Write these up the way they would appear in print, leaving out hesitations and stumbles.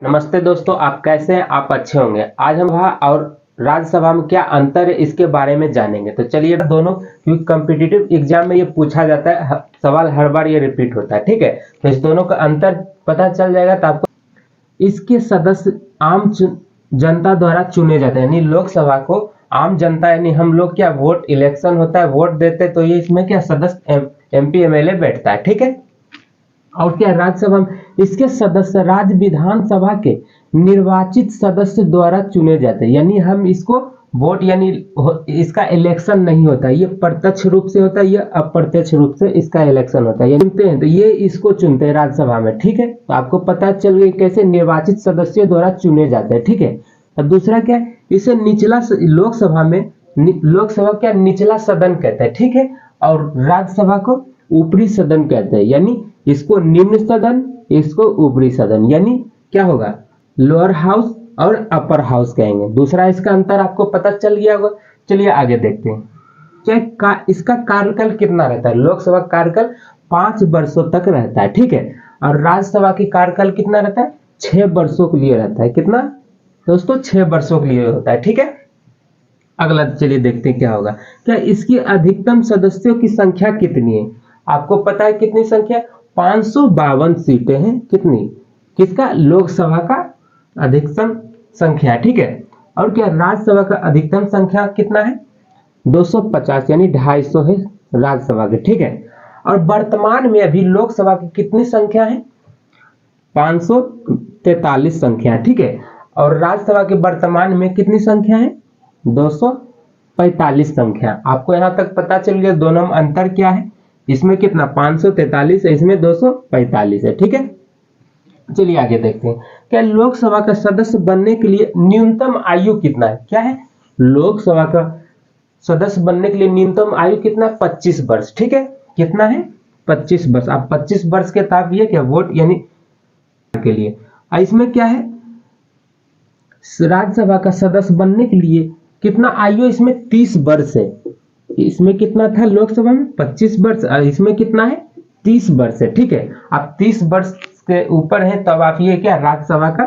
नमस्ते दोस्तों, आप कैसे हैं? आप अच्छे होंगे। आज हम सभा और राज्यसभा में क्या अंतर है इसके बारे में जानेंगे। तो चलिए दोनों, क्योंकि कॉम्पिटिटिव एग्जाम में ये पूछा जाता है, सवाल हर बार ये रिपीट होता है। ठीक है, तो इस दोनों का अंतर पता चल जाएगा। तो आपको इसके सदस्य आम जनता द्वारा चुने जाते हैं, यानी लोकसभा को आम जनता यानी हम लोग क्या वोट, इलेक्शन होता है, वोट देते, तो ये इसमें क्या सदस्य MP MLA बैठता है। ठीक है, और क्या राज्यसभा में इसके सदस्य राज्य विधानसभा के निर्वाचित सदस्य द्वारा चुने जाते हैं, यानी हम इसको वोट यानी इसका इलेक्शन नहीं होता, ये प्रत्यक्ष रूप से होता है, ये अप्रत्यक्ष रूप से इसका इलेक्शन होता है। चुनते हैं तो ये इसको चुनते हैं राज्यसभा में। ठीक है, तो आपको पता चल गया कैसे निर्वाचित सदस्यों द्वारा चुने जाते हैं। ठीक है, अब दूसरा क्या है, इसे निचला लोकसभा में लोकसभा क्या निचला सदन कहते हैं। ठीक है, और राज्यसभा को ऊपरी सदन कहते हैं, यानी इसको निम्न सदन, इसको ऊपरी सदन, यानी क्या होगा लोअर हाउस और अपर हाउस कहेंगे। दूसरा इसका अंतर आपको पता चल गया होगा। चलिए आगे देखते हैं। क्या इसका कार्यकाल कितना रहता है? लोकसभा कार्यकाल 5 वर्षों तक रहता है। ठीक है, और राज्यसभा की कार्यकाल कितना रहता है? 6 वर्षों के लिए रहता है। कितना दोस्तों? 6 वर्षों के लिए होता है। ठीक है, अगला चलिए देखते हैं क्या होगा। क्या इसकी अधिकतम सदस्यों की संख्या कितनी है? आपको पता है कितनी संख्या? 552 सीटें हैं। कितनी? किसका? लोकसभा का अधिकतम संख्या। ठीक है, और क्या राज्यसभा का अधिकतम संख्या कितना है? 250, यानी 250 है राज्यसभा के। ठीक है, और वर्तमान में अभी लोकसभा की कितनी संख्या है? 543 संख्या। ठीक है, और राज्यसभा की वर्तमान में कितनी संख्या है? 245 संख्या। आपको यहां तक पता चल गया दोनों में अंतर क्या है। इसमें कितना 543 है, इसमें 245 है। ठीक है, चलिए आगे देखते हैं। क्या लोकसभा का सदस्य बनने के लिए न्यूनतम आयु कितना है? क्या है? लोकसभा का सदस्य बनने के लिए न्यूनतम आयु कितना? 25 वर्ष। ठीक है, कितना है? 25 वर्ष। आप 25 वर्ष के ताब ये क्या वोट यानी के लिए। इसमें क्या है, राज्यसभा का सदस्य बनने के लिए कितना आयु? इसमें 30 वर्ष है। इसमें कितना था लोकसभा में? 25 वर्ष, और इसमें कितना है? 30 वर्ष है। ठीक है, आप 30 वर्ष के ऊपर है तब आप ये क्या राज्यसभा का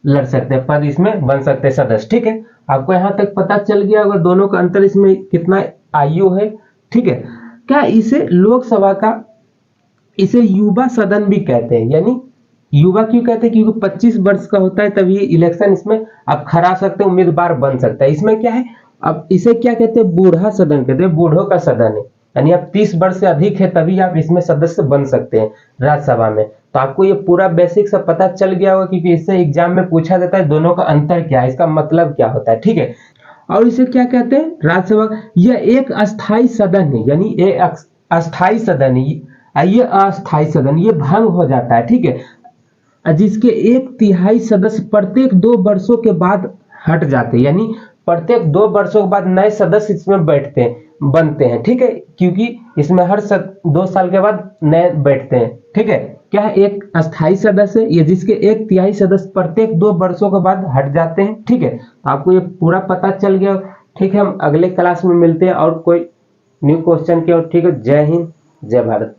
लड़ सकते हैं, पद इसमें बन सकते हैं सदस्य। ठीक है, आपको यहां तक पता चल गया होगा दोनों का अंतर, इसमें कितना आयु है। ठीक है, क्या इसे लोकसभा का इसे युवा सदन भी कहते हैं, यानी युवा क्यों कहते हैं? क्योंकि 25 वर्ष का होता है तभी इलेक्शन इसमें आप खड़ा सकते हैं, उम्मीदवार बन सकता है। इसमें क्या है, अब इसे क्या कहते हैं? बूढ़ा सदन कहते हैं, बूढ़ों का सदन है, यानी आप 30 वर्ष से अधिक है तभी आप इसमें सदस्य बन सकते हैं राज्यसभा में। तो आपको ये पूरा बेसिक सब पता चल गया होगा, क्योंकि इससे एग्जाम में पूछा जाता है दोनों का अंतर क्या है, इसका मतलब क्या होता है। ठीक है, और इसे क्या कहते हैं? राज्यसभा यह एक अस्थाई सदन है, यानी ये अस्थाई सदन है, ये अस्थाई सदन ये भंग हो जाता है। ठीक है, जिसके 1/3 सदस्य प्रत्येक 2 वर्षों के बाद हट जाते हैं, यानी प्रत्येक 2 वर्षों के बाद नए सदस्य इसमें बैठते हैं, बनते हैं। ठीक है, क्योंकि इसमें हर 2 साल के बाद नए बैठते हैं। ठीक है, क्या है? एक अस्थाई सदस्य ये जिसके 1/3 सदस्य प्रत्येक 2 वर्षों के बाद हट जाते हैं। ठीक है, तो आपको ये पूरा पता चल गया। ठीक है, हम अगले क्लास में मिलते हैं और कोई न्यू क्वेश्चन के। और ठीक है, जय हिंद, जय भारत।